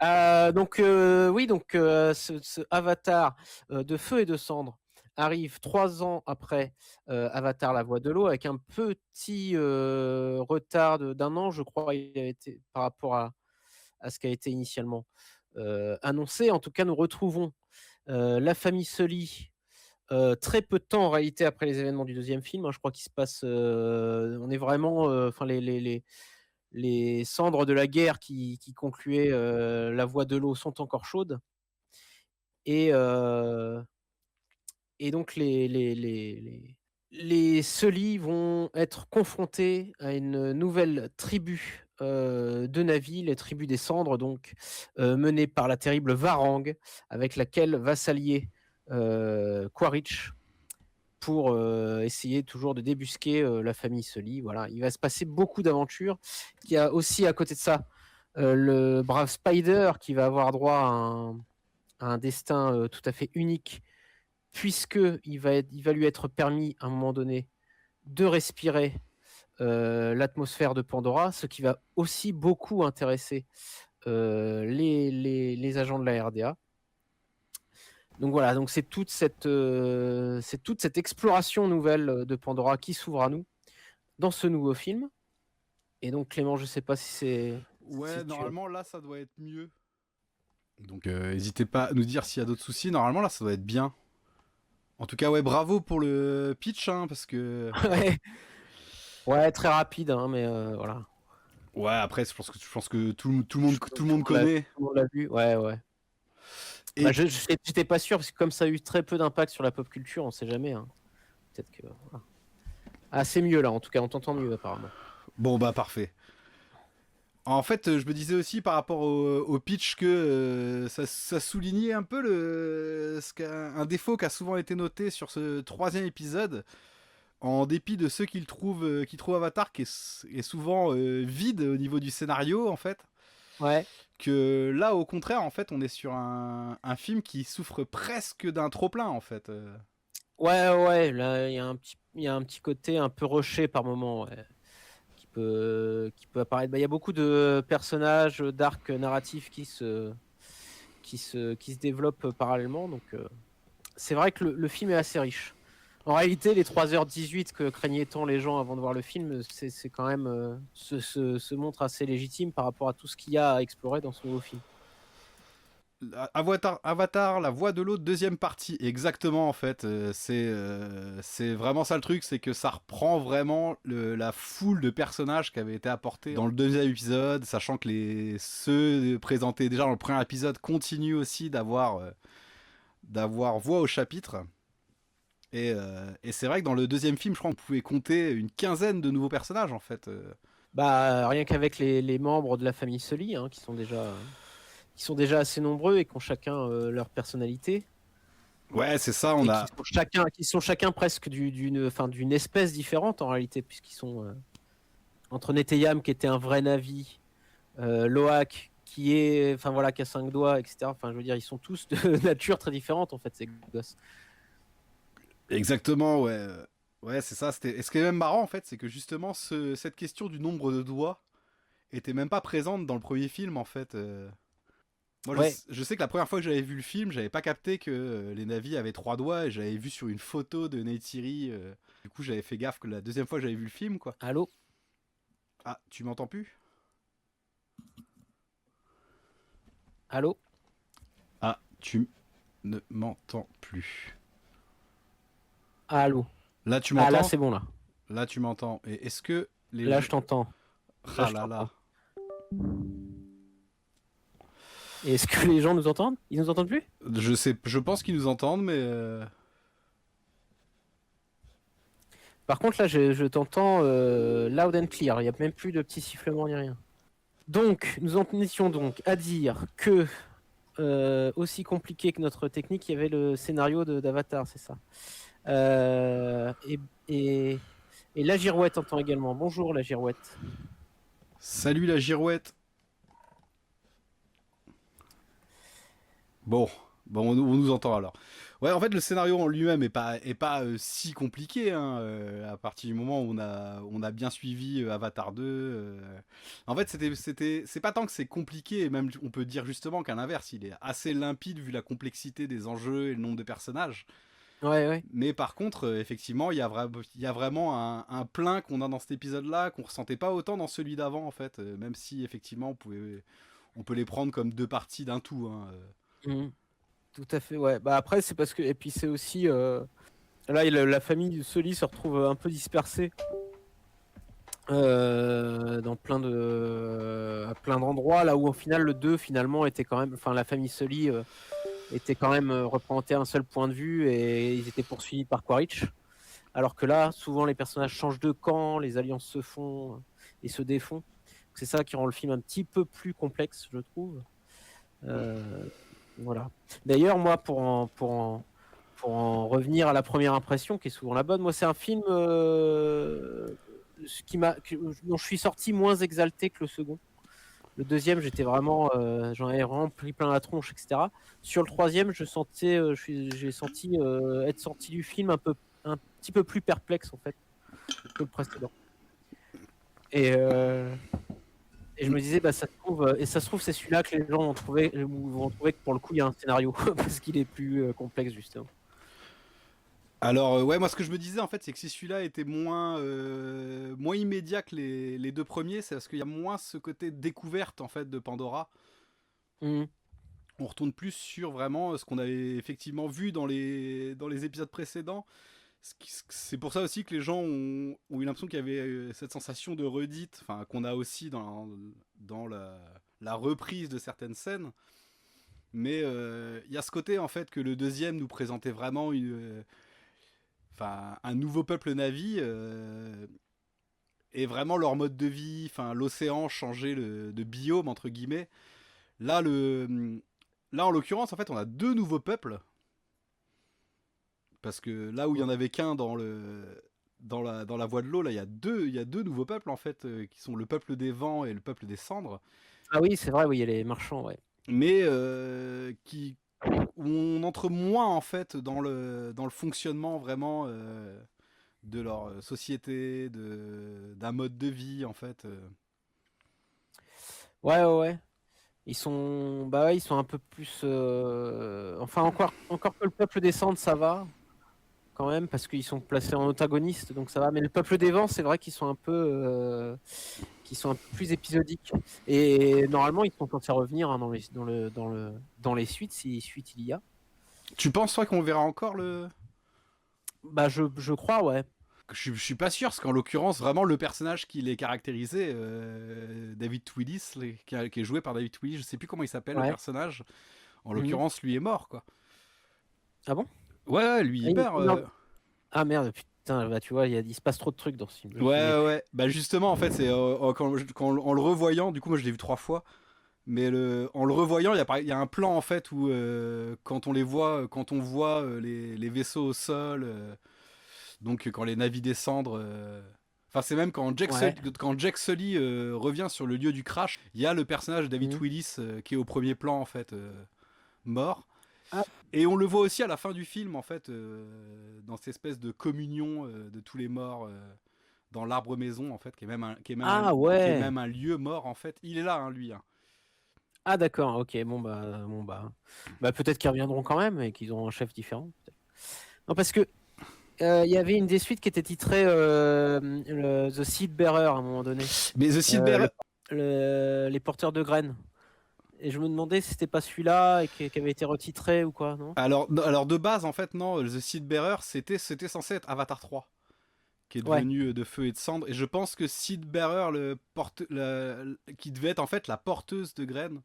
Ce Avatar de feu et de cendre arrive 3 ans après Avatar la voix de l'eau, avec un petit retard d'un an, je crois, il a été par rapport à ce qui a été initialement annoncé. En tout cas, nous retrouvons la famille Sully très peu de temps en réalité après les événements du deuxième film, hein. Je crois qu'il se passe, on est vraiment, enfin les cendres de la guerre qui concluaient la voie de l'eau sont encore chaudes et heu et donc les Sully vont être confrontés à une nouvelle tribu de Na'vi, les tribus des cendres donc, menée par la terrible Varang, avec laquelle va s'allier Quaritch pour essayer toujours de débusquer la famille Sully. Voilà, il va se passer beaucoup d'aventures. Il y a aussi à côté de ça le brave Spider qui va avoir droit à un destin tout à fait unique, puisque il va lui être permis à un moment donné de respirer l'atmosphère de Pandora, ce qui va aussi beaucoup intéresser les agents de la RDA. Donc voilà, donc c'est toute cette exploration nouvelle de Pandora qui s'ouvre à nous dans ce nouveau film. Et donc Clément, je sais pas Ouais, si tu... normalement là ça doit être mieux. Donc n'hésitez pas à nous dire s'il y a d'autres soucis. Normalement là ça doit être bien. En tout cas ouais, bravo pour le pitch hein, parce que ouais, ouais, très rapide, hein, mais voilà. ouais après je pense que tout le Tout monde le monde l'a connaît. tout le monde l'a vu. Ouais, ouais. Bah, Et j'étais pas sûr parce que comme ça a eu très peu d'impact sur la pop culture, on sait jamais, hein. Peut-être que voilà. Ah, c'est mieux là, en tout cas, on t'entend mieux apparemment. bon bah parfait. En fait, je me disais aussi par rapport au pitch que ça soulignait un peu un défaut qui a souvent été noté sur ce troisième épisode, en dépit de ceux qui trouvent Avatar est souvent vide au niveau du scénario en fait. Ouais, Que là, au contraire, en fait, on est sur un film qui souffre presque d'un trop plein en fait. ouais, ouais. Là, il y a un petit côté un peu rushé par moment, ouais, qui peut apparaître. Bah, il y a beaucoup de personnages, d'arcs narratifs qui se développent parallèlement. Donc, c'est vrai que le film est assez riche. En réalité, les 3h18 que craignaient tant les gens avant de voir le film, c'est quand même se montre assez légitime par rapport à tout ce qu'il y a à explorer dans ce nouveau film. Avatar, la voix de l'eau, deuxième partie, exactement en fait. C'est vraiment ça le truc, c'est que ça reprend vraiment la foule de personnages qui avaient été apportés dans le deuxième épisode, sachant que ceux présentés déjà dans le premier épisode continuent aussi d'avoir voix au chapitre. Et c'est vrai que dans le deuxième film, je crois qu'on pouvait compter une quinzaine de nouveaux personnages en fait. Bah, rien qu'avec les membres de la famille Sully, hein, qui sont déjà assez nombreux et qui ont chacun leur personnalité Ouais, c'est ça, on et a. qui sont chacun presque d'une espèce différente en réalité, puisqu'ils sont entre Neteyam qui était un vrai Navi, Loak qui est, enfin voilà, qui a 5 doigts, etc. Enfin, je veux dire, ils sont tous de nature très différente en fait, ces gosses. Exactement, ouais. Ouais, c'est ça. Et ce qui est même marrant, en fait, c'est que justement, cette question du nombre de doigts était même pas présente dans le premier film, en fait. Moi, Ouais, je sais que la première fois que j'avais vu le film, j'avais pas capté que les Navis avaient 3 doigts et j'avais vu sur une photo de Neytiri. Du coup, j'avais fait gaffe que la deuxième fois que j'avais vu le film, quoi. allô, Ah, tu m'entends plus? allô, Ah, tu ne m'entends plus. allô. Là, tu Ah là, m'entends? c'est bon là. Là, tu m'entends. Et est-ce que les Là, gens. je t'entends. Là, Ah je là t'entends. là. Et est-ce que les gens nous entendent? Ils nous entendent plus? Je pense qu'ils nous entendent, mais. Par contre, là, je t'entends loud and clear. Il n'y a même plus de petits sifflements ni rien. Donc, nous en étions donc à dire que, aussi compliqué que notre technique, il y avait le scénario d'Avatar, c'est ça. Euh, et, et, et la girouette entend également. Bonjour, la girouette. Salut la girouette. Bon, on nous entend alors. Ouais, en fait, le scénario en lui-même est pas si compliqué, hein, à partir du moment où on a bien suivi Avatar 2. En fait, c'est pas tant que c'est compliqué, et même on peut dire justement qu'à l'inverse, il est assez limpide vu la complexité des enjeux et le nombre de personnages. Ouais, ouais. Mais par contre, effectivement, il y a vraiment un plein qu'on a dans cet épisode-là qu'on ressentait pas autant dans celui d'avant, en fait. Même si, effectivement, on peut les prendre comme deux parties d'un tout, hein. Mhm. Tout à fait, ouais. Bah après, c'est parce que. Et puis c'est aussi. Là, la famille de Sully se retrouve un peu dispersée dans à plein d'endroits, là où au final le 2 finalement était quand même. Enfin, la famille Sully était quand même représentée à un seul point de vue et ils étaient poursuivis par Quaritch. Alors que là, souvent les personnages changent de camp, les alliances se font et se défont. C'est ça qui rend le film un petit peu plus complexe, je trouve. Voilà. D'ailleurs, moi, pour en revenir à la première impression, qui est souvent la bonne, moi, c'est un film dont je suis sorti moins exalté que le second. Le deuxième, j'en avais vraiment pris plein la tronche, etc. Sur le troisième, j'ai senti être sorti du film un petit peu plus perplexe en fait que le précédent. Et je me disais, bah, ça se trouve, c'est celui-là que les gens vont trouver que pour le coup, il y a un scénario, parce qu'il est plus complexe, justement. Alors, ouais, moi, ce que je me disais, en fait, c'est que si celui-là était moins immédiat que les deux premiers, c'est parce qu'il y a moins ce côté découverte, en fait, de Pandora. Mhm. On retourne plus sur vraiment ce qu'on avait effectivement vu dans les épisodes précédents. C'est pour ça aussi que les gens ont eu l'impression qu'il y avait cette sensation de redite, enfin, qu'on a aussi dans la reprise de certaines scènes. Mais il y a ce côté, en fait, que le deuxième nous présentait vraiment un nouveau peuple Navi, et vraiment leur mode de vie, enfin l'océan changeait de biome entre guillemets. Là, là en l'occurrence, en fait, on a deux nouveaux peuples parce que là où il y en avait qu'un dans la voie de l'eau, là il y a deux nouveaux peuples en fait, qui sont le peuple des vents et le peuple des cendres, Ah oui, c'est vrai, oui, il y a les marchands, ouais. mais où on entre moins en fait dans le fonctionnement vraiment de leur société, d'un mode de vie en fait. Ouais, ouais, ouais. Bah ouais, ils sont un peu plus. Enfin, encore que le peuple des cendres, ça va, quand même, parce qu'ils sont placés en antagoniste, donc ça va. Mais le peuple des vents, c'est vrai qu'ils sont un peu plus épisodiques. Et normalement, ils sont censés revenir hein, dans les suites, si suite il y a. Tu penses toi qu'on verra encore le... Bah, je crois, ouais. Je suis pas sûr, parce qu'en l'occurrence, vraiment, le personnage qui l'est caractérisé, David Twillis, qui est joué par David Twillis, je sais plus comment il s'appelle le Ouais. personnage, en Mhm. l'occurrence, lui est mort, quoi. Ah bon? Ouais, lui, Ah, il meurt. ah, merde, putain, bah tu vois, il se passe trop de trucs dans ce film. Je me souvenais Ouais, plus. ouais. Bah, justement, en fait, c'est en le revoyant, du coup, moi, je l'ai vu 3 fois, mais en le revoyant, il y a un plan, en fait, où quand on voit les vaisseaux au sol, donc quand les navis descendent. Enfin, c'est même Ouais. quand Jack Sully revient sur le lieu du crash, il y a le personnage de David Mhm. Willis qui est au premier plan, en fait, mort. Ah, Et on le voit aussi à la fin du film, en fait, dans cette espèce de communion de tous les morts dans l'arbre maison, en fait, ah qui est ouais. même un lieu mort, en fait. Il est là, hein, lui, hein. Ah d'accord, ok, bah peut-être qu'ils reviendront quand même et qu'ils auront un chef différent. Peut-être. Non, parce que il y avait une des suites qui était titrée The Seed Bearer à un moment donné, Mais The Seed Bearer... les porteurs de graines. Et je me demandais si c'était pas celui-là et qui avait été retitré ou quoi, non? alors, de base, en fait, non, The Seed Bearer, c'était censé être Avatar 3, qui est Ouais. devenu de feu et de cendre. Et je pense que Seed Bearer, qui devait être en fait la porteuse de graines,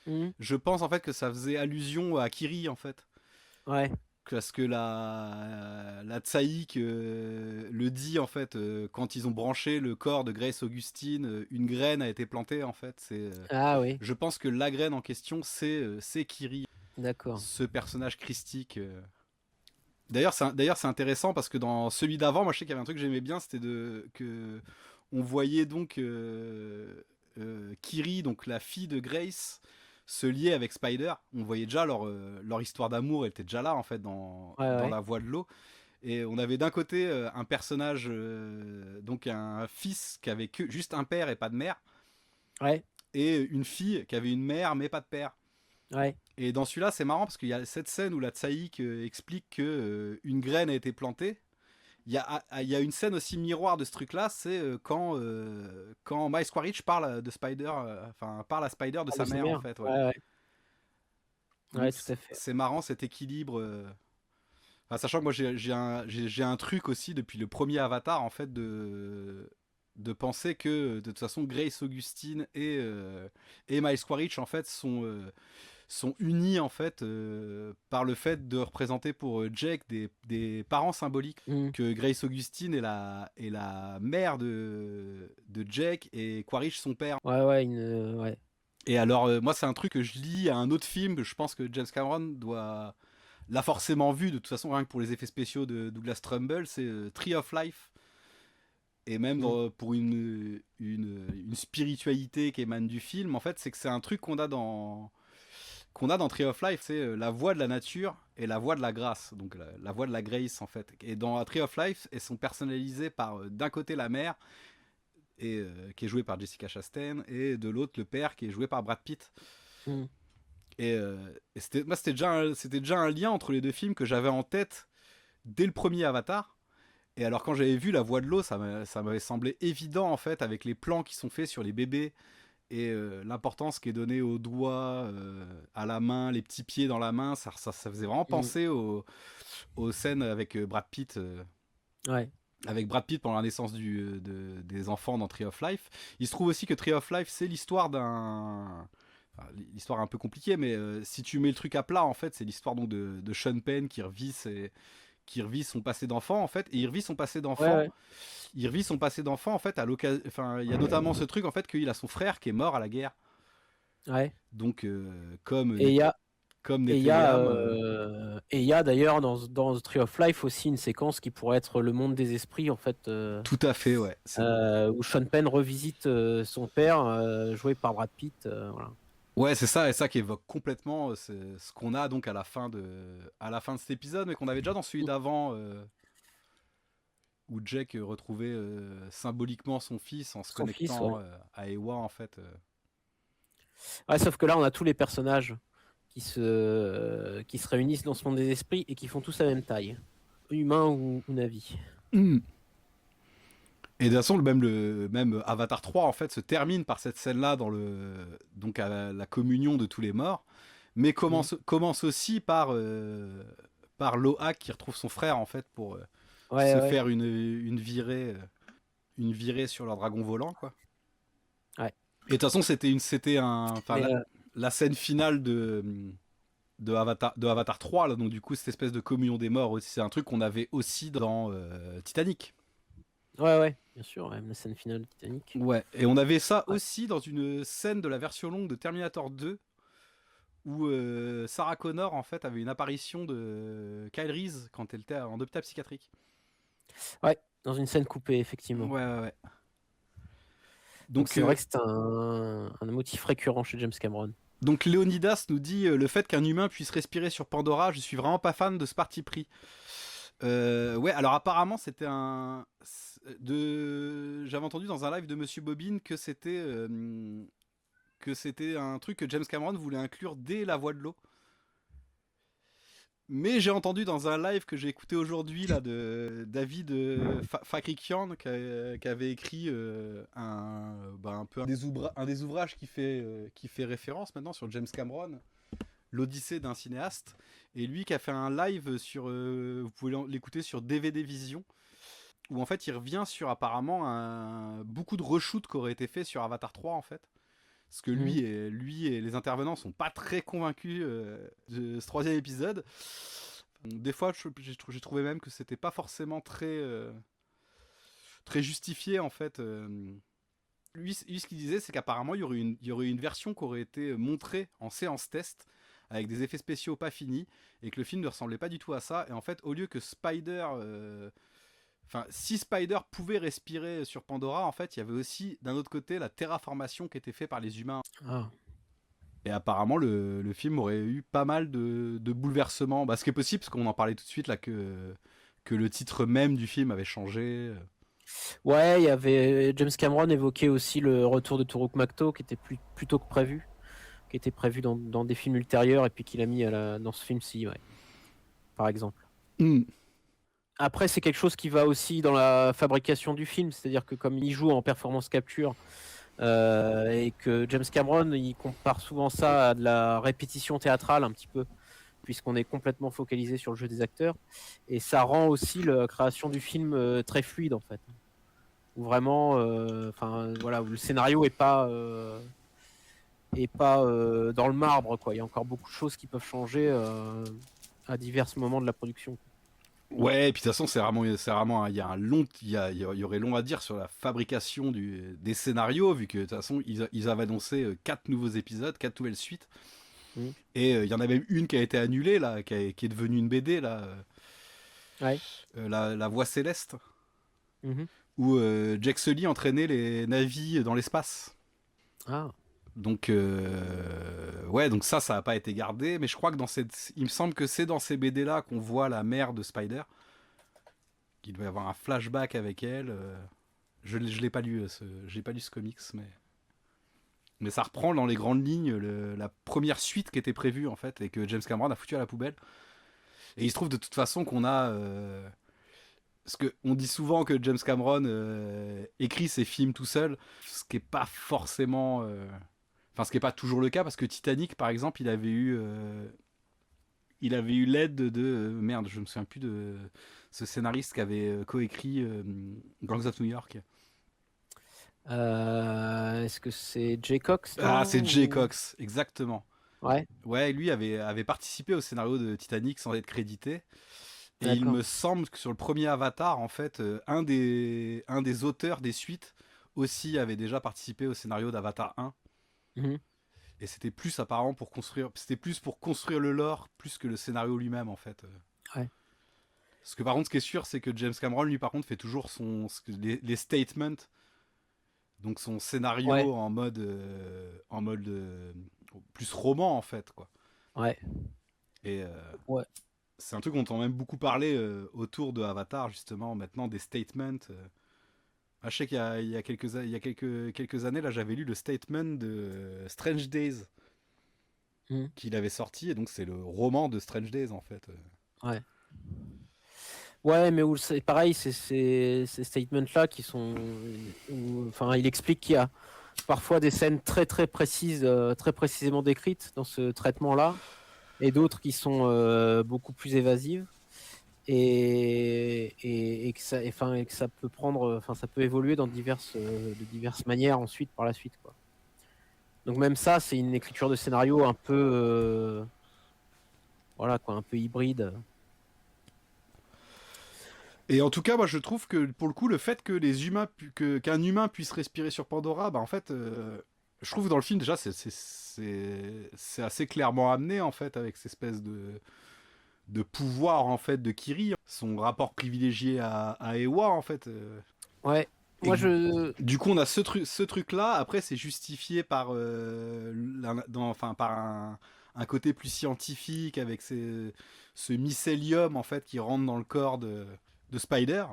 Mhm. je pense en fait que ça faisait allusion à Kiri en fait. Ouais. Parce que la Tsaïk le dit en fait, quand ils ont branché le corps de Grace Augustine, une graine a été plantée en fait. Ah oui, Je pense que la graine en question, c'est Kiri, d'accord. ce personnage christique. D'ailleurs, c'est intéressant parce que dans celui d'avant, moi je sais qu'il y avait un truc que j'aimais bien, c'était que on voyait donc Kiri, donc la fille de Grace, se lier avec Spider. On voyait déjà leur histoire d'amour était déjà là en fait Ouais, dans ouais. la voie de l'eau. Et on avait d'un côté un personnage, donc un fils qui avait que juste un père et pas de mère, Ouais, et une fille qui avait une mère mais pas de père. ouais. Et dans celui-là, c'est marrant parce qu'il y a cette scène où la Tsaïk explique que une graine a été plantée. Il y a une scène aussi miroir de ce truc-là, c'est quand Miles Quaritch parle de Spider, enfin parle à Spider de Parle de sa sa mère en mère. fait, ouais. Ouais, ouais. Donc Ouais, tout à fait. c'est marrant cet équilibre. Enfin, sachant que moi j'ai un truc aussi depuis le premier Avatar en fait de penser que de toute façon Grace Augustine et Miles Quaritch en fait sont unis en fait par le fait de représenter pour Jake des parents symboliques, Mm. que Grace Augustine est la mère de Jake et Quaritch son père. Ouais, ouais, ouais. Et alors moi c'est un truc que je lis à un autre film, je pense que James Cameron l'a forcément vu de toute façon rien que pour les effets spéciaux de Douglas Trumbull, c'est Tree of Life. Et même Mm. pour une spiritualité qui émane du film, en fait, c'est que c'est un truc qu'on a dans Tree of Life, c'est la voix de la nature et la voix de la grâce, donc la voix de la grace en fait. Et dans Tree of Life, elles sont personnalisées par d'un côté la mère, qui est jouée par Jessica Chastain, et de l'autre le père qui est joué par Brad Pitt. Mm. Et c'était déjà un lien entre les deux films que j'avais en tête dès le premier Avatar. Et alors quand j'avais vu La Voix de l'eau, ça m'avait semblé évident en fait avec les plans qui sont faits sur les bébés et l'importance qui est donnée aux doigts, à la main, les petits pieds dans la main, ça faisait vraiment Mm. penser aux scènes Ouais. avec Brad Pitt pendant la naissance des enfants dans Tree of Life. Il se trouve aussi que Tree of Life, c'est l'histoire enfin, l'histoire un peu compliquée, mais si tu mets le truc à plat, en fait, c'est l'histoire donc de Sean Penn qui revit son passé d'enfant, en fait, et Ouais, ouais. il revit son passé d'enfant, en fait, à l'occasion, enfin, il y a notamment ce truc, en fait, qu'il a son frère qui est mort à la guerre. Ouais. Donc, comme, Et il y a, comme et il y a, Neteyam, et il y a d'ailleurs dans The Tree of Life aussi une séquence qui pourrait être le monde des esprits, en fait, tout à fait, ouais. où Sean Penn revisite son père, joué par Brad Pitt. Voilà. Ouais, c'est ça, et ça qui évoque complètement ce qu'on a donc à la fin de cet épisode, mais qu'on avait déjà dans celui Mm. d'avant, où Jack retrouvait symboliquement son fils en se Son fils, ouais. connectant à Ewa, en fait. Ouais, sauf que là, on a tous les personnages qui se réunissent dans ce monde des esprits et qui font tous la même taille, humain ou Navi. Mm. Et de toute façon, le même Avatar 3 en fait se termine par cette scène-là donc à la communion de tous les morts, mais Mm. commence aussi par Loak qui retrouve son frère en fait pour Ouais, se ouais, faire une virée sur leur dragon volant quoi. ouais. Et de toute façon, enfin Mais la scène finale de Avatar 3 là, donc du coup cette espèce de communion des morts aussi, c'est un truc qu'on avait aussi dans Titanic. ouais, ouais, bien sûr, ouais, la scène finale de Titanic. Ouais, et on avait ça Ouais. aussi dans une scène de la version longue de Terminator 2 où Sarah Connor en fait avait une apparition de Kyle Reese quand elle était en hôpital psychiatrique. Ouais, dans une scène coupée, effectivement. Ouais, ouais, ouais. Donc Donc, c'est vrai que c'est un motif récurrent chez James Cameron. donc Léonidas nous dit le fait qu'un humain puisse respirer sur Pandora, je suis vraiment pas fan de ce parti pris. Ouais, alors apparemment j'avais entendu dans un live de Monsieur Bobine que c'était un truc que James Cameron voulait inclure dès La Voix de l'eau. Mais j'ai entendu dans un live que j'ai écouté aujourd'hui là de David Fakrikian qui avait écrit un des ouvrages qui fait référence maintenant sur James Cameron, l'Odyssée d'un cinéaste, et lui qui a fait un live vous pouvez l'écouter sur DVD Vision, où en fait il revient sur apparemment beaucoup de reshoots qui auraient été faits sur Avatar 3 en fait. Parce que Mhm. lui et les intervenants sont pas très convaincus de ce troisième épisode. Des fois, j'ai trouvé même que c'était pas forcément très justifié en fait. Lui, ce qu'il disait, c'est qu'apparemment il y aurait une version qui aurait été montrée en séance test avec des effets spéciaux pas finis et que le film ne ressemblait pas du tout à ça. Et en fait, au lieu que Enfin, si Spider pouvait respirer sur Pandora, en fait, il y avait aussi d'un autre côté la terraformation qui était faite par les humains. Ah. Et apparemment, le film aurait eu pas mal de bouleversements. Bah, ce qui est possible, parce qu'on en parlait tout de suite, là, que le titre même du film avait changé. Ouais, il y avait James Cameron évoquait aussi le retour de Turok Makto qui était plus tôt que prévu, qui était prévu dans des films ultérieurs et puis qu'il a mis dans ce film-ci, ouais, par exemple. Mm. Après, c'est quelque chose qui va aussi dans la fabrication du film, c'est-à-dire que comme il joue en performance capture et que James Cameron, il compare souvent ça à de la répétition théâtrale un petit peu, puisqu'on est complètement focalisé sur le jeu des acteurs, et ça rend aussi la création du film très fluide en fait. Où vraiment, voilà, où le scénario est pas dans le marbre, quoi. Il y a encore beaucoup de choses qui peuvent changer à divers moments de la production. Ouais, et puis de toute façon, il y a il y aurait long à dire sur la fabrication des scénarios, vu que de toute façon, ils avaient annoncé 4 nouveaux épisodes, 4 nouvelles suites. Mm. Et il y en a même une qui a été annulée, là, qui est devenue une BD, là, Ouais. la Voix Céleste, Mhm. où Jack Sully entraînait les navis dans l'espace. Ah. Donc, ouais, donc ça n'a pas été gardé, mais je crois que il me semble que c'est dans ces BD-là qu'on voit la mère de Spider, qu'il doit y avoir un flashback avec elle. Je l'ai pas lu, j'ai pas lu ce comics, mais ça reprend dans les grandes lignes la première suite qui était prévue en fait et que James Cameron a foutu à la poubelle. Et il se trouve de toute façon qu'on a, parce que on dit souvent que James Cameron écrit ses films tout seul, ce qui est pas forcément, enfin ce qui est pas toujours le cas parce que Titanic par exemple, il avait eu l'aide merde, je me souviens plus de ce scénariste qui avait coécrit Gangs of New York. Est-ce que c'est Jay Cox, Ah, non c'est Jay Cox, exactement. Ouais, Ouais, lui avait participé au scénario de Titanic sans être crédité. Et il d'accord. me semble que sur le premier Avatar, en fait, un des auteurs des suites aussi avait déjà participé au scénario d'Avatar 1. Mhm. Et c'était plus pour construire le lore, plus que le scénario lui-même, en fait. Ouais. Parce que par contre, ce qui est sûr, c'est que James Cameron, lui, par contre, fait toujours les statements, donc son Ouais, scénario en mode plus roman, en fait, quoi. ouais, Et ouais. c'est un truc dont on entend même beaucoup parler autour de Avatar, justement, maintenant, des statements. Ah, je sais qu'il y a quelques années, là, j'avais lu le statement de Strange Days Mhm. qu'il avait sorti, et donc c'est le roman de Strange Days, en fait. Ouais. Ouais, mais où c'est pareil, c'est ces statements-là qui sont. Enfin, il explique qu'il y a parfois des scènes très très précises, très précisément décrites dans ce traitement-là, et d'autres qui sont beaucoup plus évasives, et que ça, et que ça peut prendre, enfin, ça peut évoluer de diverses manières ensuite par la suite, quoi. Donc même ça, c'est une écriture de scénario un peu, voilà quoi, un peu hybride. Et en tout cas, moi, je trouve que pour le coup, le fait que qu'un humain puisse respirer sur Pandora, bah en fait, je trouve que dans le film déjà, c'est assez clairement amené en fait avec cette espèce de pouvoir en fait de Kiri, son rapport privilégié à Ewa en fait. Ouais, Et moi je. du coup, on a ce truc là. Après, c'est justifié par enfin par un côté plus scientifique avec ce mycélium en fait qui rentre dans le corps de Spider.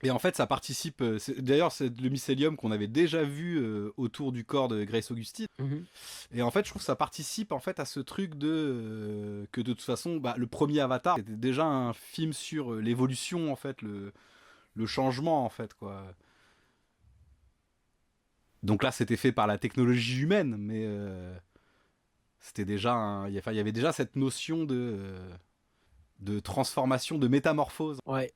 Et en fait, ça participe. D'ailleurs, c'est le mycélium qu'on avait déjà vu autour du corps de Grace Augustine. Mhm. Et en fait, je trouve que ça participe en fait à ce truc que de toute façon, bah, le premier Avatar était déjà un film sur l'évolution en fait, le changement en fait quoi. Donc là, c'était fait par la technologie humaine, mais c'était déjà enfin, il y avait déjà cette notion de transformation, de métamorphose. Ouais.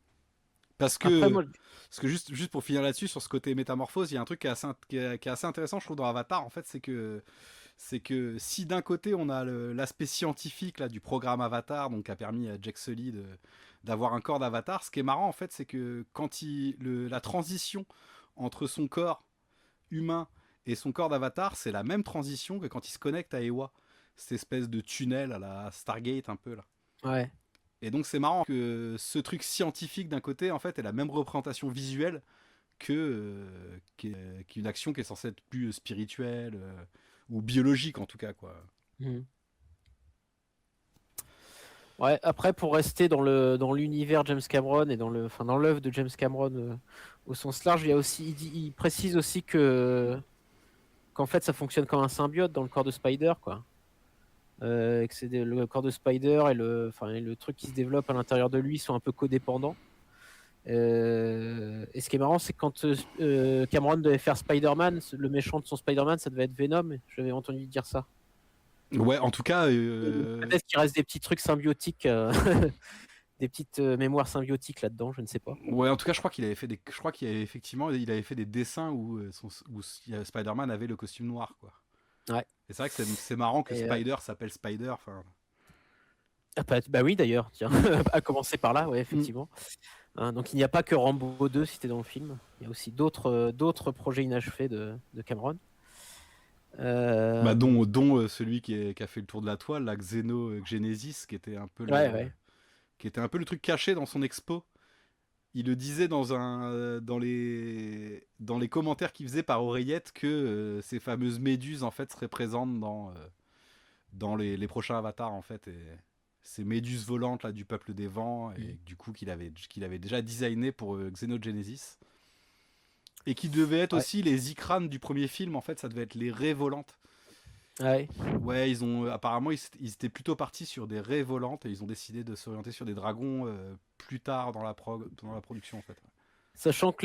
Parce Après que moi. Parce que juste pour finir là-dessus, sur ce côté métamorphose, il y a un truc qui est assez intéressant, je trouve, dans Avatar, en fait, c'est que si d'un côté on a l'aspect scientifique là, du programme Avatar, donc qui a permis à Jack Sully d'avoir un corps d'Avatar, ce qui est marrant, en fait, c'est que quand la transition entre son corps humain et son corps d'Avatar, c'est la même transition que quand il se connecte à Ewa, cette espèce de tunnel à la Stargate un peu là. Ouais. Et donc c'est marrant que ce truc scientifique d'un côté, en fait, est la même représentation visuelle qu'une action qui est censée être plus spirituelle ou biologique en tout cas quoi. Mhm. Ouais, après, pour rester dans l'univers James Cameron et dans l'œuvre de James Cameron au sens large, il précise aussi qu'en fait, ça fonctionne comme un symbiote dans le corps de Spider, quoi. Et que le corps de Spider et le truc qui se développe à l'intérieur de lui sont un peu codépendants. Et ce qui est marrant, c'est que quand Cameron devait faire Spider-Man, le méchant de son Spider-Man, ça devait être Venom. J'avais entendu dire ça. Ouais, en tout cas, Peut-être qu'il reste des petits trucs symbiotiques, des petites mémoires symbiotiques là-dedans, je ne sais pas. ouais, en tout cas, je crois qu'il avait fait je crois qu'il avait effectivement, il avait fait des dessins où Spider-Man avait le costume noir, quoi. Ouais. Et c'est vrai que c'est marrant que Et, Spider s'appelle Spider. Enfin, bah oui, d'ailleurs, tiens, à commencer par là, ouais, mm. effectivement. Hein, donc il n'y a pas que Rambo 2 cité dans le film. Il y a aussi d'autres projets inachevés de Cameron. Bah, Euh, dont celui qui a fait le tour de la toile, la Genesis, ouais, ouais. qui était un peu le truc caché dans son expo. Il le disait dans les commentaires qu'il faisait par oreillette que ces fameuses méduses en fait seraient présentes dans les prochains avatars en fait, et ces méduses volantes là du peuple des vents, Mm. et du coup qu'il avait déjà designé pour Xenogenesis, et qui devaient être Ouais. aussi les Ikranes du premier film. En fait, ça devait être les raies volantes. Ouais. Ouais, ils ont apparemment ils étaient plutôt partis sur des raies volantes, et ils ont décidé de s'orienter sur des dragons plus tard dans la production en fait. Sachant que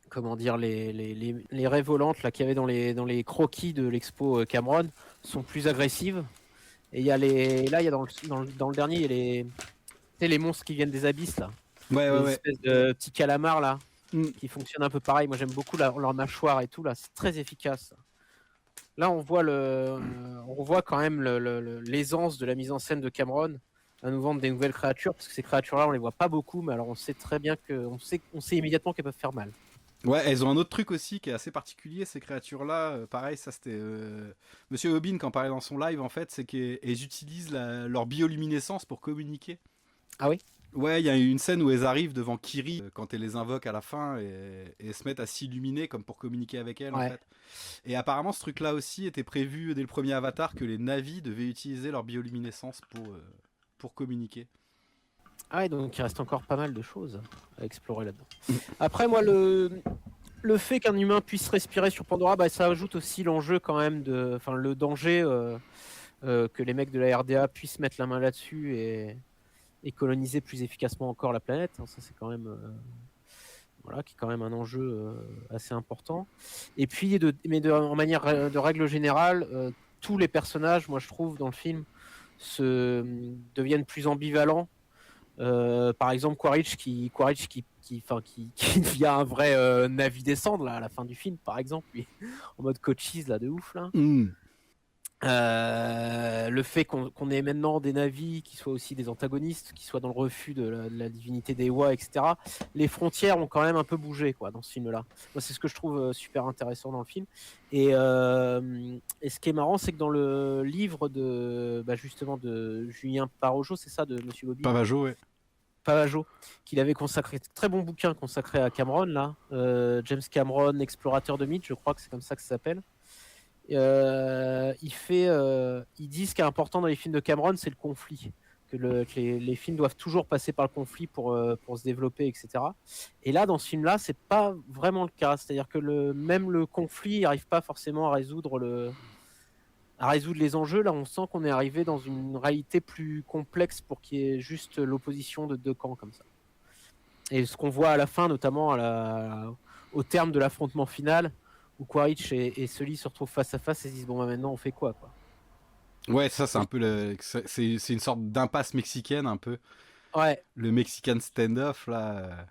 comment dire, les raies volantes là, qu'il y avait dans les croquis de l'expo Cameron sont plus agressives. Et là, il y a dans le dernier, il y a tu sais, les monstres qui viennent des abysses là. Ouais, ouais, Les ouais. espèces de petits calamars là, Mm. qui fonctionnent un peu pareil. Moi, j'aime beaucoup leur mâchoire et tout là. C'est très efficace. Là, on voit quand même l'aisance de la mise en scène de Cameron à nous vendre des nouvelles créatures, parce que ces créatures-là, on les voit pas beaucoup, mais alors on sait très bien on sait immédiatement qu'elles peuvent faire mal. Ouais, elles ont un autre truc aussi qui est assez particulier, ces créatures-là. Pareil, ça c'était Monsieur Hobbin qui en parlait dans son live, en fait, c'est qu'elles utilisent leur bioluminescence pour communiquer. Ah oui? Ouais, il y a une scène où elles arrivent devant Kiri quand elle les invoque à la fin, et elles se mettent à s'illuminer comme pour communiquer avec elle en Ouais. fait. Et apparemment, ce truc-là aussi était prévu dès le premier Avatar, que les Na'vi devaient utiliser leur bioluminescence pour communiquer. Ah ouais, donc il reste encore pas mal de choses à explorer là-dedans. Après, moi, le fait qu'un humain puisse respirer sur Pandora, bah, ça ajoute aussi l'enjeu quand même le danger que les mecs de la RDA puissent mettre la main là-dessus et coloniser plus efficacement encore la planète. Hein. Ça, c'est quand même voilà, qui est quand même un enjeu assez important. Et puis, en manière de règle générale, tous les personnages, moi je trouve, dans le film, deviennent plus ambivalents. Par exemple, Quaritch qui devient un vrai Navi descendre là, à la fin du film, par exemple, lui, en mode coaches là, de ouf là. Mm. Le fait qu'on ait maintenant des navis qui soient aussi des antagonistes, qui soient dans le refus de la divinité des Wa, etc. Les frontières ont quand même un peu bougé quoi, dans ce film-là. Moi, c'est ce que je trouve super intéressant dans le film. Et ce qui est marrant, c'est que dans le livre justement de Julien Parajo, c'est ça, de Monsieur Bobine, Pavageau, ouais. Pavageau, qu'il avait consacré, très bon bouquin consacré à Cameron, là, James Cameron, explorateur de mythes, je crois que c'est comme ça que ça s'appelle. Il dit ce qui est important dans les films de Cameron, c'est le conflit. Que les films doivent toujours passer par le conflit pour se développer, etc. Et là, dans ce film-là, c'est pas vraiment le cas. C'est-à-dire que même le conflit n'arrive pas forcément à résoudre les enjeux. Là, on sent qu'on est arrivé dans une réalité plus complexe pour qu'il y ait juste l'opposition de deux camps comme ça. Et ce qu'on voit à la fin, notamment au terme de l'affrontement final, où Quaritch et Sully se retrouvent face à face et se disent bon, bah, maintenant on fait quoi. Ouais, ça c'est un peu c'est une sorte d'impasse mexicaine un peu. Ouais. Le Mexican standoff là.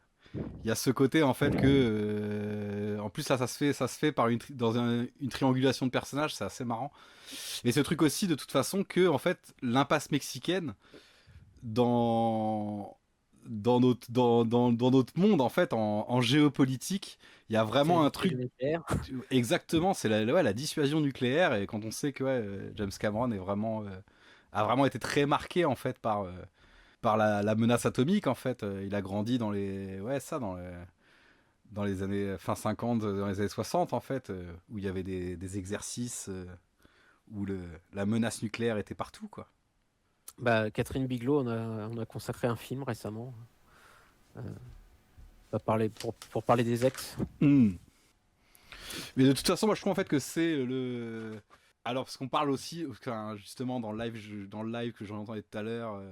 Il y a ce côté en fait que en plus là ça se fait par une triangulation de personnages, c'est assez marrant. Et ce truc aussi de toute façon que en fait l'impasse mexicaine dans dans notre monde en fait en géopolitique, il y a C'est vraiment la un truc dissuasion nucléaire. exactement, c'est la dissuasion nucléaire. Et quand on sait que James Cameron a vraiment été très marqué en fait par la menace atomique en fait. Il a grandi dans les dans les années fin 50, dans les années 60 en fait, où il y avait des exercices où la menace nucléaire était partout, quoi. Bah, Catherine Bigelow, on a consacré un film récemment. Euh, pour parler des ex. Mm. Mais de toute façon, moi je trouve en fait que c'est le. Alors, parce qu'on parle aussi, enfin, justement, dans le live que j'en entendais tout à l'heure,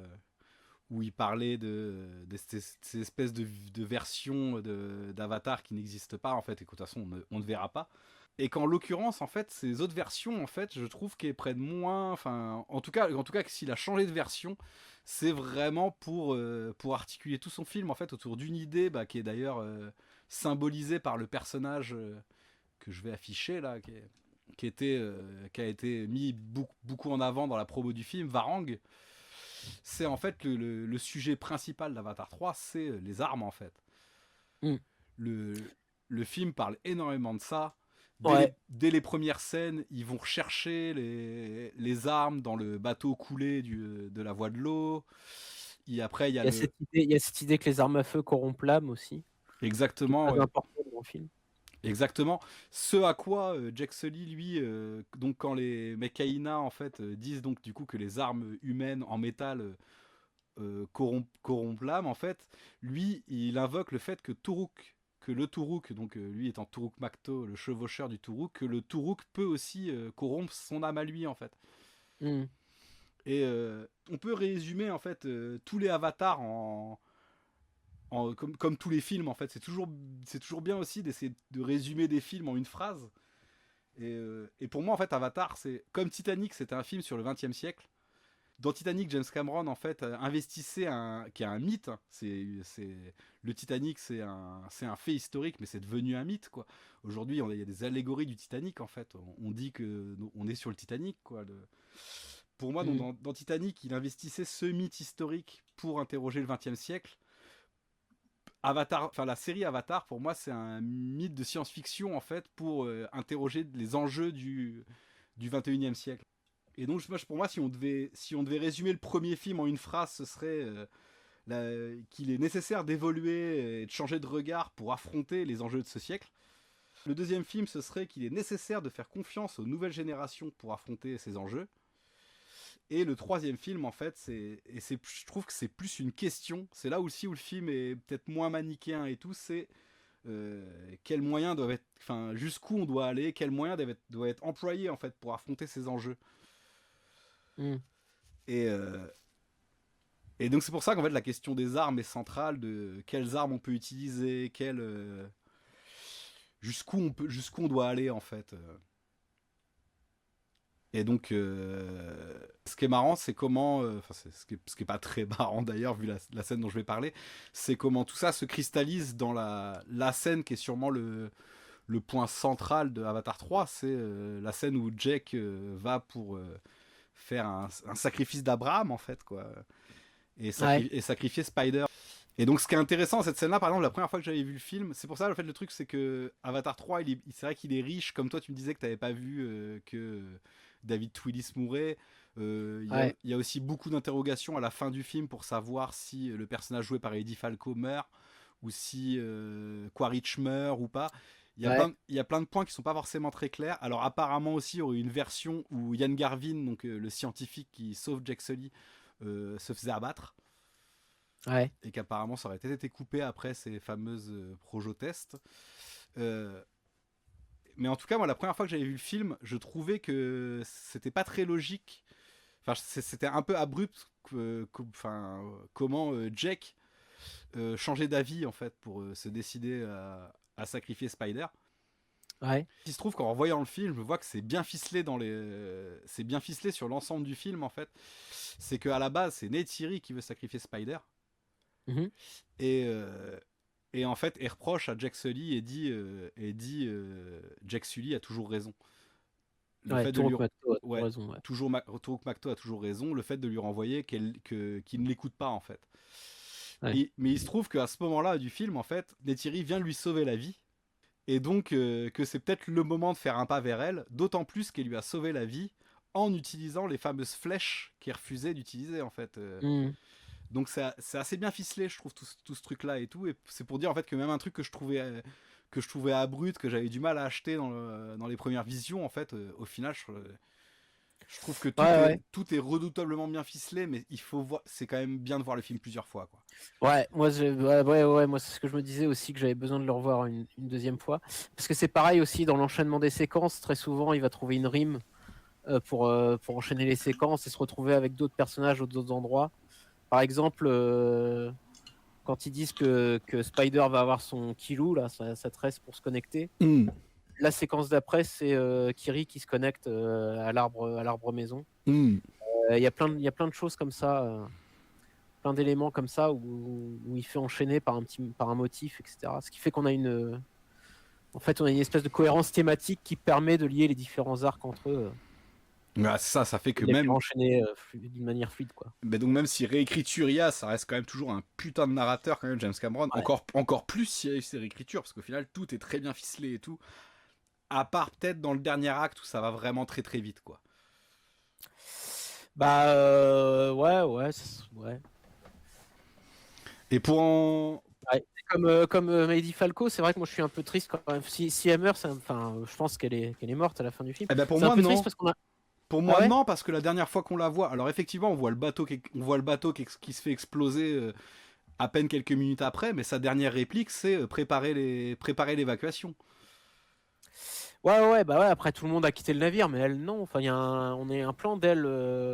où il parlait de ces espèces de versions d'Avatar qui n'existent pas, en fait, et que de toute façon, on ne verra pas. Et qu'en l'occurrence, en fait, ces autres versions, en fait, je trouve qu'elles prennent moins. Enfin, en tout cas que s'il a changé de version, c'est vraiment pour articuler tout son film, en fait, autour d'une idée, bah, qui est d'ailleurs symbolisée par le personnage que je vais afficher, là, qui a été mis beaucoup en avant dans la promo du film, Varang. C'est en fait le sujet principal d'Avatar 3, c'est les armes, en fait. Mm. Le, le film parle énormément de ça. Ouais. Dès les premières scènes, ils vont rechercher les armes dans le bateau coulé de la voie de l'eau. Et après, il y a le. Il y a cette idée que les armes à feu corrompent l'âme aussi, qui est Exactement, très ouais. importante dans le film. Exactement. Ce à quoi Jack Sully, lui, donc quand les Mechaïna, en fait, disent donc du coup que les armes humaines en métal corrompent l'âme, en fait, lui, il invoque le fait que le Turuk, donc lui étant Turuk Makto, le chevaucheur du Turuk, que le Turuk peut aussi corrompre son âme à lui, en fait. Mm. Et on peut résumer, en fait, tous les avatars comme tous les films, en fait. C'est toujours bien aussi d'essayer de résumer des films en une phrase. Et pour moi, en fait, Avatar, c'est comme Titanic, c'était un film sur le XXe siècle. Dans Titanic, James Cameron en fait investissait qui est un mythe. Le Titanic, c'est un fait historique, mais c'est devenu un mythe, quoi. Aujourd'hui, il y a des allégories du Titanic, en fait. On dit que on est sur le Titanic, quoi. Pour moi, Mm. dans Titanic, il investissait ce mythe historique pour interroger le XXe siècle. Avatar, enfin la série Avatar, pour moi, c'est un mythe de science-fiction, en fait, pour interroger les enjeux du 21e siècle. Et donc, pour moi, si on devait résumer le premier film en une phrase, ce serait qu'il est nécessaire d'évoluer et de changer de regard pour affronter les enjeux de ce siècle. Le deuxième film, ce serait qu'il est nécessaire de faire confiance aux nouvelles générations pour affronter ces enjeux. Et le troisième film, en fait, je trouve que c'est plus une question. C'est là aussi où le film est peut-être moins manichéen et tout. C'est quels moyens doivent être, enfin, jusqu'où on doit aller, quels moyens doivent être employés, en fait, pour affronter ces enjeux. Mm. Et, euh, et donc c'est pour ça qu'en fait la question des armes est centrale, de quelles armes on peut utiliser, jusqu'où on doit aller, en fait. Et donc ce qui est marrant, c'est comment, enfin ce qui est pas très marrant d'ailleurs vu la scène dont je vais parler, c'est comment tout ça se cristallise dans la scène qui est sûrement le point central de Avatar 3, c'est la scène où Jack va pour faire un sacrifice d'Abraham, en fait, quoi. Ouais. Et sacrifier Spider. Et donc ce qui est intéressant cette scène là, par exemple, la première fois que j'avais vu le film, c'est pour ça le truc, c'est que Avatar 3, c'est vrai qu'il est riche, comme toi tu me disais que t'avais pas vu que David Twillis mourait. Ouais. Il y a aussi beaucoup d'interrogations à la fin du film pour savoir si le personnage joué par Eddie Falco meurt, ou si Quaritch meurt ou pas. Ouais. Il y a plein de points qui sont pas forcément très clairs. Alors apparemment aussi, il y aurait une version où Ian Garvin, donc le scientifique qui sauve Jack Sully, se faisait abattre, Ouais. et qu'apparemment ça aurait peut-être été coupé après ces fameuses projo-tests. Euh, mais en tout cas, moi, la première fois que j'avais vu le film, je trouvais que c'était pas très logique. Enfin, c'était un peu abrupt, comment Jack changeait d'avis, en fait, pour se décider à sacrifier Spider. Ouais. Il se trouve qu'en revoyant le film, je vois que c'est bien ficelé c'est bien ficelé sur l'ensemble du film, en fait. C'est qu'à la base, c'est Neytiri qui veut sacrifier Spider. Mhm. Et, et en fait, il reproche à Jack Sully Jack Sully a toujours raison. Le Ouais. fait de lui. Turok Matto a toujours Ouais, raison. Ouais. Turuk Makto a toujours raison. Le fait de lui renvoyer qu'il ne l'écoute pas, en fait. Ouais. Mais il se trouve qu'à ce moment-là du film, en fait, Neytiri vient lui sauver la vie. Et donc, que c'est peut-être le moment de faire un pas vers elle, d'autant plus qu'elle lui a sauvé la vie en utilisant les fameuses flèches qu'il refusait d'utiliser, en fait. Mm. Donc c'est assez bien ficelé, je trouve, tout ce truc-là et tout. Et c'est pour dire, en fait, que même un truc que je trouvais abrupt, que j'avais du mal à acheter dans les premières visions, en fait, au final, Je trouve que Ouais, ouais. tout est redoutablement bien ficelé, mais il faut voir, c'est quand même bien de voir le film plusieurs fois, quoi. Ouais, moi c'est ce que je me disais aussi que j'avais besoin de le revoir une deuxième fois. Parce que c'est pareil aussi dans l'enchaînement des séquences, très souvent il va trouver une rime pour enchaîner les séquences et se retrouver avec d'autres personnages ou d'autres endroits. Par exemple, quand ils disent que Spider va avoir son Kilou, là, sa tresse pour se connecter, la séquence d'après, c'est Kiri qui se connecte à l'arbre maison. Il y a plein de choses comme ça, plein d'éléments comme ça où il fait enchaîner par un motif, etc. Ce qui fait qu'on a en fait, on a une espèce de cohérence thématique qui permet de lier les différents arcs entre eux Ah, ça fait et que de les faire même, enchaîner d'une manière fluide, quoi. mais donc même si réécriture il y a, ça reste quand même toujours un putain de narrateur quand même, James Cameron. Ouais. Encore plus s'il y a eu ces réécritures, parce qu'au final tout est très bien ficelé et tout. À part peut-être dans le dernier acte où ça va vraiment très très vite, quoi. Bah ouais, ouais. Et pour en... Ouais. Comme Lady Falco, c'est vrai que moi je suis un peu triste quand même. Si elle meurt, enfin, je pense qu'elle est morte à la fin du film. Eh ben pour C'est un moi peu triste non. parce qu'on a. Pour Ah moi ouais? non, parce que la dernière fois qu'on la voit, alors effectivement on voit le bateau qui se fait exploser à peine quelques minutes après, mais sa dernière réplique c'est préparer l'évacuation. Ouais, bah ouais, après tout le monde a quitté le navire, mais elle non. Enfin, on a un plan d'elle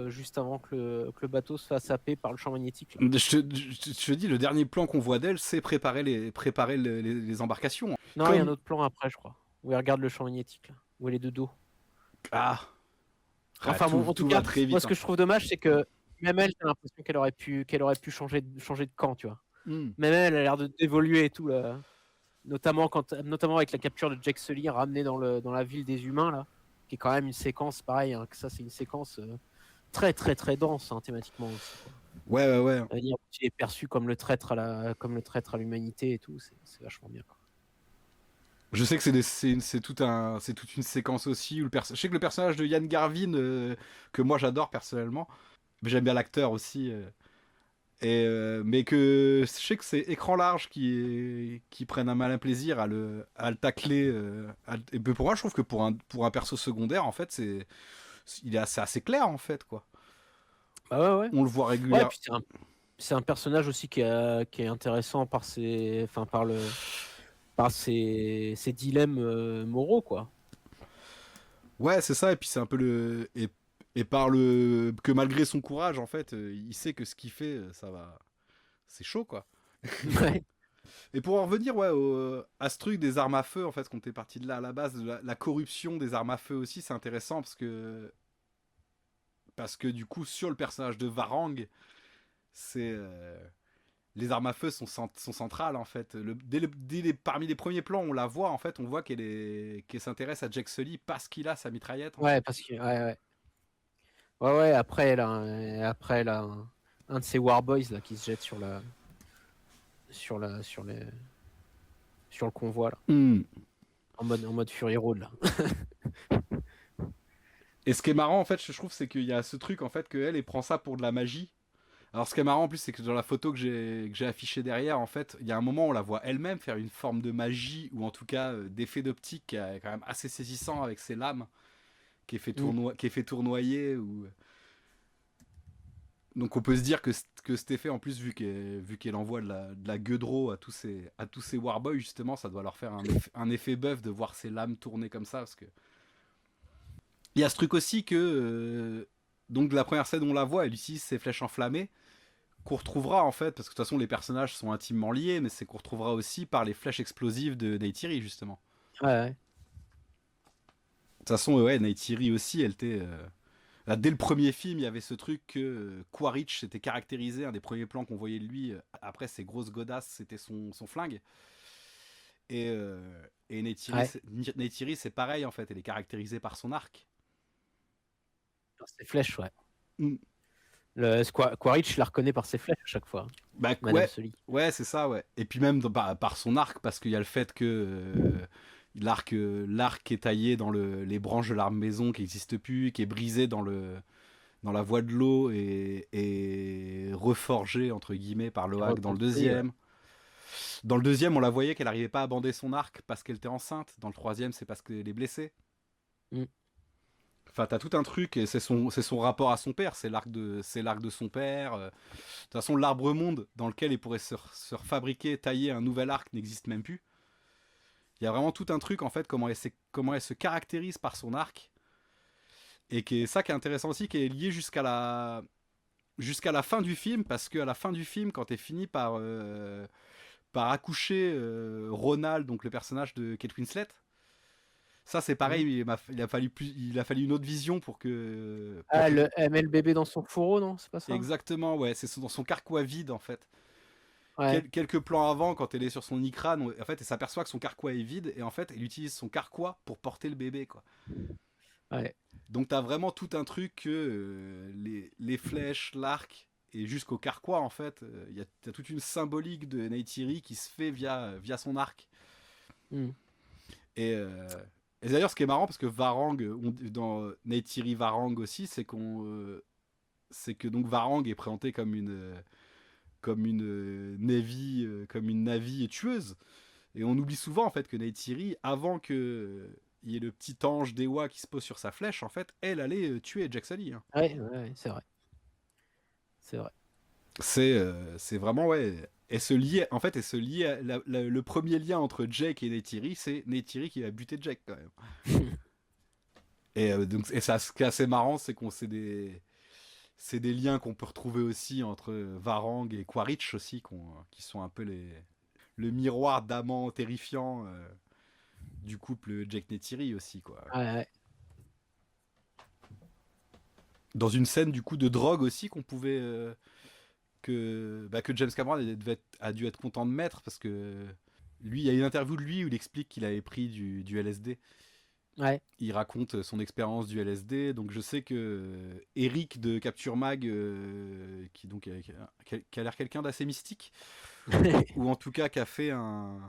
juste avant que le bateau se fasse happer par le champ magnétique, là. Je te dis, le dernier plan qu'on voit d'elle, c'est préparer les embarcations. Non, il y a un Comme... autre plan après, je crois. Où elle regarde le champ magnétique, là. Où elle est de dos. Ah, Enfin bon, en tout tout va cas, très moi vite. ce Hein. que je trouve dommage, c'est que même elle, j'ai l'impression qu'elle aurait pu changer de camp, tu vois. Même elle a l'air d'évoluer et tout, là. Notamment avec la capture de Jack Sully ramené dans la ville des humains, là, qui est quand même une séquence pareil, hein, que ça c'est une séquence très très très dense, hein, thématiquement aussi, quoi. Ouais. C'est-à-dire qu'il est perçu comme le traître à l'humanité et tout, c'est vachement bien, quoi. Je sais que c'est toute une séquence aussi où je sais que le personnage de Ian Garvin que moi j'adore personnellement, mais j'aime bien l'acteur aussi. Mais que je sais que c'est écran large qui prennent un malin plaisir à le tacler. Et pour moi, je trouve que pour un perso secondaire, en fait, il est assez clair, en fait, quoi. Bah ouais. On le voit Ouais, régulièrement. puis c'est un personnage aussi qui est intéressant par ses dilemmes moraux, quoi. Ouais, c'est ça. Et puis c'est un peu et que malgré son courage, en fait, il sait que ce qu'il fait, ça va. C'est chaud, quoi. Ouais. Et pour en revenir ouais, à ce truc des armes à feu, en fait, qu'on était parti de là à la base, de la corruption des armes à feu aussi, c'est intéressant parce que du coup, sur le personnage de Varang, c'est les armes à feu sont centrales en fait. Parmi les premiers plans, on la voit en fait, on voit qu'elle s'intéresse à Jack Sully parce qu'il a sa mitraillette en Ouais, fait. parce que ouais, après elle a un de ces Warboys là qui se jette sur la sur les sur le convoi là, en mode Fury Road là. Et ce qui est marrant en fait, je trouve, c'est qu'il y a ce truc en fait elle prend ça pour de la magie. Alors ce qui est marrant en plus, c'est que dans la photo que j'ai affichée derrière, en fait, il y a un moment où on la voit elle-même faire une forme de magie ou en tout cas d'effet d'optique qui est quand même assez saisissant avec ses lames qui est fait tournoyer ou donc on peut se dire que cet effet en plus vu qu'elle envoie de la gueudreau à tous ces Warboys justement ça doit leur faire un effet bœuf de voir ses lames tourner comme ça parce que il y a ce truc aussi que donc de la première scène où on la voit elle utilise ses flèches enflammées qu'on retrouvera en fait parce que de toute façon les personnages sont intimement liés mais c'est qu'on retrouvera aussi par les flèches explosives de Neytiri justement. Ouais. De toute façon ouais Neytiri aussi elle était là, dès le premier film, il y avait ce truc que Quaritch s'était caractérisé, un des premiers plans qu'on voyait de lui, après ses grosses godasses, c'était son flingue. Et Neytiri, Ouais. Neytiri, c'est pareil en fait, elle est caractérisée par son arc. Ses flèches, ouais. Mm. Quaritch, je la reconnais par ses flèches à chaque fois, Bah Madame ouais, Sully. ouais, c'est ça, ouais. Et puis même par son arc, parce qu'il y a le fait que l'arc est taillé dans les branches de l'arme maison qui n'existe plus, qui est brisé dans la voie de l'eau et reforgé entre guillemets par Et Loak dans le reconstruit, deuxième. Dans le deuxième, on la voyait qu'elle n'arrivait pas à bander son arc parce qu'elle était enceinte. Dans le troisième, c'est parce qu'elle est blessée. Mm. Enfin, t'as tout un truc, et c'est son rapport à son père, c'est l'arc de son père. De toute façon, l'arbre-monde dans lequel il pourrait se refabriquer, tailler un nouvel arc n'existe même plus. Il y a vraiment tout un truc, en fait, comment elle se caractérise par son arc. Et ça qui est intéressant aussi, qui est lié jusqu'à la fin du film, parce qu'à la fin du film, quand t'es fini par accoucher Ronald, donc le personnage de Kate Winslet, ça c'est Mhm. pareil, il a fallu une autre vision pour Ah, que elle met le bébé dans son fourreau, non? C'est pas ça? exactement, ouais, c'est dans son carquois vide en fait. Ouais, Quelques plans avant, quand elle est sur son crâne, en fait, elle s'aperçoit que son carquois est vide et en fait, elle utilise son carquois pour porter le bébé, quoi. ouais. Donc t'as vraiment tout un truc que les flèches, l'arc et jusqu'au carquois en fait, t'as toute une symbolique de Neytiri qui se fait via son arc. Hmm. Et, et d'ailleurs, ce qui est marrant, parce que Varang, dans Neytiri Varang aussi, c'est que donc Varang est présenté comme une Navy, comme une Navi tueuse. Et on oublie souvent en fait que Neytiri, avant que il y ait le petit ange d'Ewa qui se pose sur sa flèche, en fait, elle allait tuer Jack Sully, hein. Ouais, ouais, ouais, c'est vrai. C'est vrai. C'est vraiment, ouais. Et se lier le premier lien entre Jake et Neytiri, c'est Neytiri qui va buter Jake quand même. Et ça, ce qui est assez marrant, c'est qu'on c'est des liens qu'on peut retrouver aussi entre Varang et Quaritch aussi, qui sont un peu le miroir d'amant terrifiant du couple Jake Neytiri aussi, quoi. Ouais, ouais. Dans une scène du coup de drogue aussi qu'on pouvait que James Cameron a dû être content de mettre parce que lui, il y a une interview de lui où il explique qu'il avait pris du LSD. Ouais. Il raconte son expérience du LSD. Donc je sais que Eric de Capture Mag, qui a l'air quelqu'un d'assez mystique, ou en tout cas qui a fait un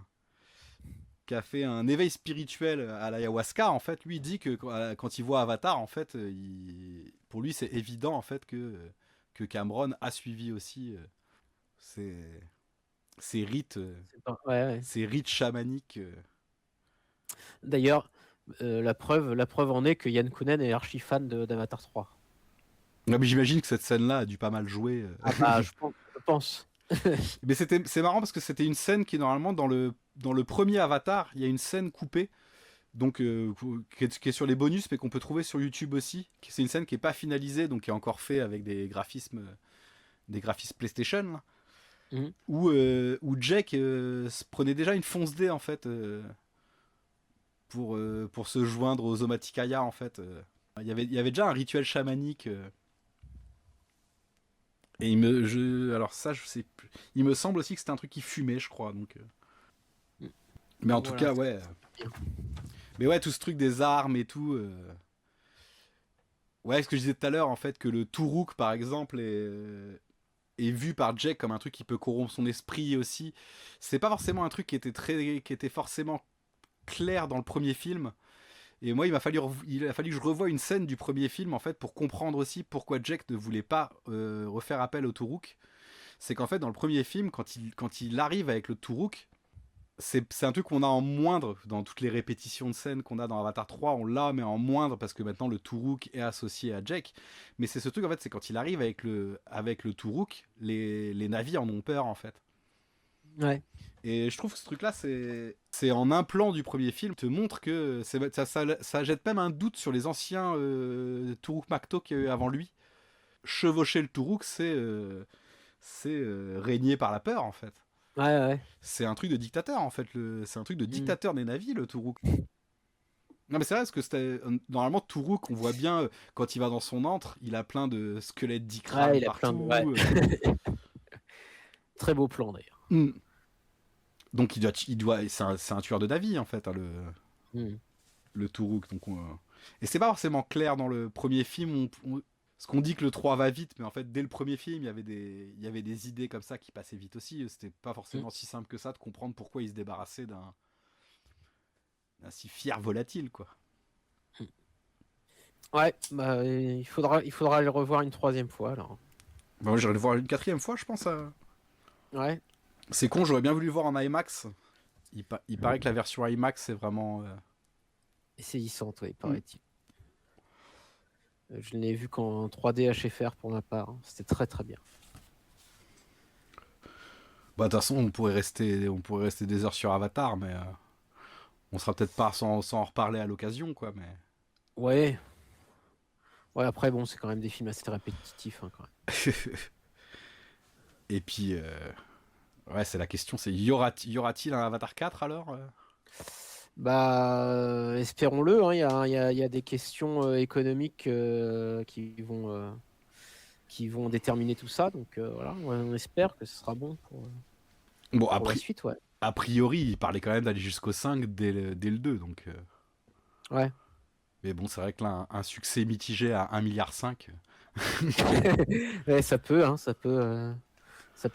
éveil spirituel à l'ayahuasca, en fait, lui il dit que quand il voit Avatar, en fait, pour lui c'est évident en fait que Cameron a suivi aussi ces, ces rites, Ouais, ouais. ces rites chamaniques. D'ailleurs, la preuve en est que Yann Kounen est archi fan d'Avatar 3. Non, mais j'imagine que cette scène-là a dû pas mal jouer. Ah bah, je pense. Je pense. Mais c'est marrant parce que c'était une scène qui normalement dans le premier Avatar, il y a une scène coupée. Donc qui est sur les bonus mais qu'on peut trouver sur YouTube aussi. C'est une scène qui est pas finalisée donc qui est encore fait avec des graphismes PlayStation là, Mhm. où Jack se prenait déjà une fonce dé en fait pour se joindre aux Omaticaya en fait. Il y avait déjà un rituel chamanique et alors ça je sais plus. Il me semble aussi que c'était un truc qui fumait je crois donc. Mais en Donc tout voilà, cas c'est ouais. bien. Mais ouais tout ce truc des armes et tout. Ouais ce que je disais tout à l'heure en fait que le Tourouk par exemple est vu par Jack comme un truc qui peut corrompre son esprit aussi. C'est pas forcément un truc qui était forcément clair dans le premier film. Et moi, il a fallu que je revoie une scène du premier film en fait pour comprendre aussi pourquoi Jack ne voulait pas refaire appel au Tourouk. C'est qu'en fait, dans le premier film, quand il arrive avec le Tourouk, c'est un truc qu'on a en moindre dans toutes les répétitions de scènes qu'on a dans Avatar 3. On l'a, mais en moindre parce que maintenant le Tourouk est associé à Jack. Mais c'est ce truc en fait, c'est quand il arrive avec le Tourouk, les navires en ont peur en fait. Ouais. Et je trouve que ce truc-là, c'est en un plan du premier film, te montre que ça jette même un doute sur les anciens Tourouk Makto qu'il y a eu avant lui. Chevaucher le Tourouk, c'est régner par la peur en fait. Ouais, ouais. C'est un truc de dictateur en fait. C'est un truc de Mhm. dictateur des navires, le Tourouk. Non mais c'est vrai parce que normalement Tourouk, on voit bien quand il va dans son antre, il a plein de squelettes Ouais, d'Ikram il a plein de. Ouais. partout. Très beau plan d'ailleurs. Hmm. Donc c'est un tueur de navires en fait, hein, Mhm. le Tourouk. Et c'est pas forcément clair dans le premier film. Parce qu'on dit que le 3 va vite, mais en fait, dès le premier film, il y avait des idées comme ça qui passaient vite aussi. C'était pas Mhm. forcément si simple que ça de comprendre pourquoi il se débarrassait d'un si fier volatile, quoi. Ouais, bah, il faudra le revoir une troisième fois alors. Bon, j'irai le voir une quatrième fois, je pense. Ouais. C'est con, j'aurais bien voulu le voir en IMAX. Il paraît que la version IMAX, c'est vraiment. Et saisissante, ouais, Hmm. paraît-il. Je l'ai vu qu'en 3D HFR pour ma part. C'était très très bien. Bah, de toute façon, on pourrait rester des heures sur Avatar, mais on sera peut-être pas sans en reparler à l'occasion, quoi. Mais Ouais. Ouais, après, bon, c'est quand même des films assez répétitifs, hein, quand même. et puis, ouais, c'est la question, c'est y aura-t-il un Avatar 4 alors Bah, espérons-le, hein, il y a des questions économiques qui vont déterminer tout ça. Donc voilà, on espère que ce sera bon Bon, pour la suite, ouais. a priori, il parlait quand même d'aller jusqu'au 5 dès le 2, donc. Ouais. Mais bon, c'est vrai que là, un succès mitigé à 1,5 milliard. Ouais, ça peut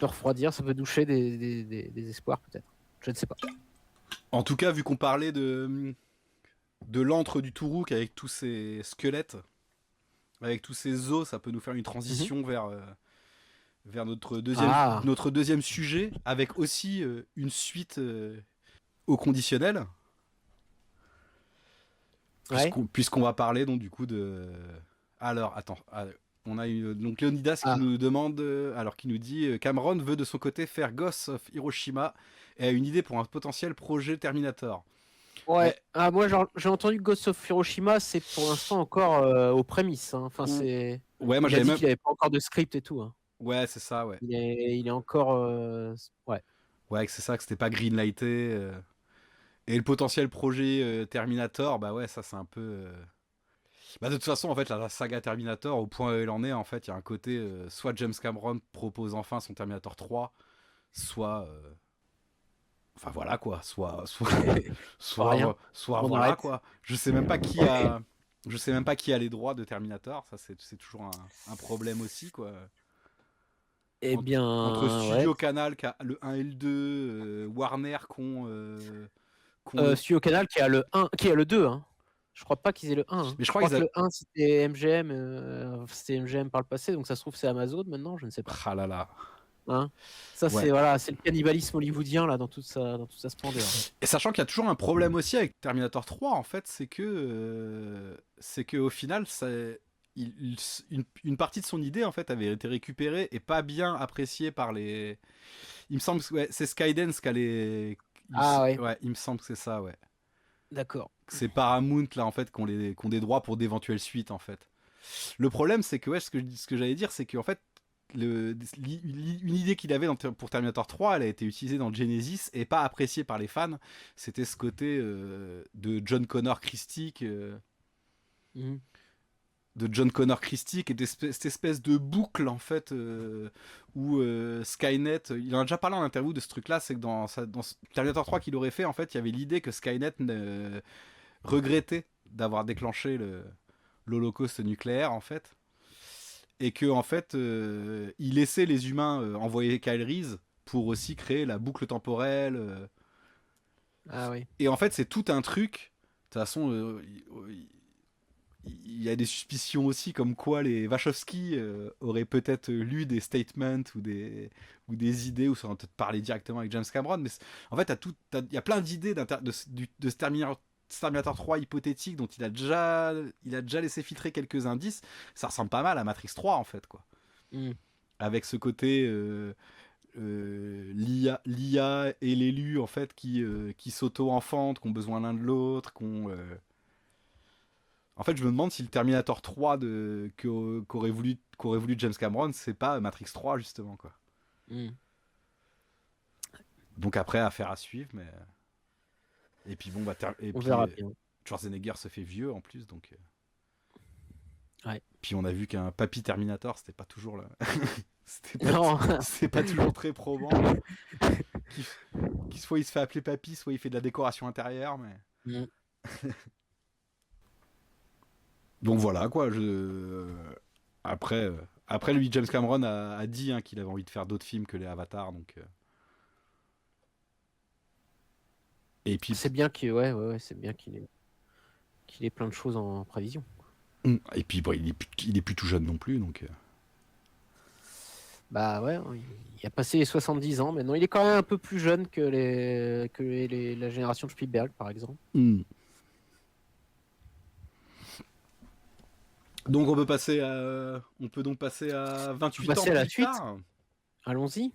refroidir, ça peut doucher des espoirs peut-être. Je ne sais pas. En tout cas, vu qu'on parlait de l'antre du Tourouk avec tous ces squelettes, avec tous ces os, ça peut nous faire une Mhm. transition vers Ah, notre deuxième sujet, avec aussi une suite au conditionnel, ouais. puisqu'on va parler donc du coup de... Alors, attends, on a donc Leonidas qui Ah, nous demande, qui nous dit Cameron veut de son côté faire Ghost of Hiroshima et a une idée pour un potentiel projet Terminator. ouais. Mais Ah, moi, j'ai entendu que Ghost of Hiroshima, c'est pour l'instant encore aux prémices, hein. Enfin, ouais, moi il a j'avais dit même... qu'il n'avait pas encore de script et tout, hein. Ouais, c'est ça, ouais. Il est encore. Ouais. Ouais, que c'est ça, que c'était pas greenlighté. Et le potentiel projet Terminator, bah ouais, ça c'est un peu... Bah, de toute façon, en fait, la saga Terminator, au point où elle en est, en fait, il y a un côté, soit James Cameron propose enfin son Terminator 3, soit... Enfin voilà quoi, Pas rien. soit On voilà arrête. quoi. Je sais même pas qui a les droits de Terminator, ça c'est toujours un problème aussi quoi. Eh Entre bien, ouais. Studio Canal qui a le 1 et le 2, Warner qu'on... Studio Canal qui a le 1, qui a le 2, hein. Je crois pas qu'ils aient le 1, hein. Mais je Je crois crois qu'ils que avaient... le 1 c'était MGM par le passé, donc ça se trouve c'est Amazon maintenant, je ne sais pas. Ah là là. Hein, ça Ouais. c'est voilà, c'est le cannibalisme hollywoodien là dans toute sa splendeur. Et sachant qu'il y a toujours un problème aussi avec Terminator 3, en fait, c'est que au final, une partie de son idée en fait avait été récupérée et pas bien appréciée par les. Il me semble que ouais, c'est Skydance qui a les. Ah ouais, Ouais, il me semble que c'est ça, ouais. d'accord. C'est Paramount là en fait qui ont des droits pour d'éventuelles suites en fait. Le problème c'est que ouais, ce que j'allais dire c'est qu'en fait une idée qu'il avait pour Terminator 3, elle a été utilisée dans Genesis et pas appréciée par les fans. C'était ce côté de Mhm. John Connor Christie, et cette espèce de boucle en fait où Skynet, il en a déjà parlé en interview de ce truc-là, c'est que dans Terminator 3 qu'il aurait fait, en fait, il y avait l'idée que Skynet regrettait d'avoir déclenché l'Holocauste nucléaire en fait, et que en fait il laissait les humains envoyer Kyle Reese pour aussi créer la boucle temporelle Ah oui. et en fait c'est tout un truc de toute façon il y a des suspicions aussi comme quoi les Wachowski auraient peut-être lu des statements ou des idées ou ça aurait peut-être parlé directement avec James Cameron, mais en fait il y a plein d'idées de ce Terminator 3 hypothétique dont il a déjà laissé filtrer quelques indices. Ça ressemble pas mal à Matrix 3 en fait quoi, Mhm. avec ce côté l'IA et l'élu en fait qui s'auto-enfantent, qui ont besoin l'un de l'autre, en fait, je me demande si le Terminator 3 qu'aurait voulu James Cameron, c'est pas Matrix 3 justement quoi. Mhm. Donc après, affaire à suivre, mais et puis bon bah et On puis verra bien. Schwarzenegger se fait vieux en plus, donc Ouais. puis on a vu qu'un papy Terminator, c'était pas toujours Non. c'était pas toujours très probant. Qui, soit il se fait appeler papy, soit il fait de la décoration intérieure, mais Mhm. donc voilà quoi. Après, après lui, James Cameron a dit hein, qu'il avait envie de faire d'autres films que les Avatars, donc et puis C'est bien ouais, c'est bien qu'il ait plein de choses en prévision. bon, il est plus tout jeune non plus, donc Bah ouais, hein, il a passé les 70 ans maintenant. Il est quand même un peu plus jeune que la génération de Spielberg, par exemple. mm. Donc on peut donc passer à On peut 28 ans passer à la plus suite. tard. Allons-y.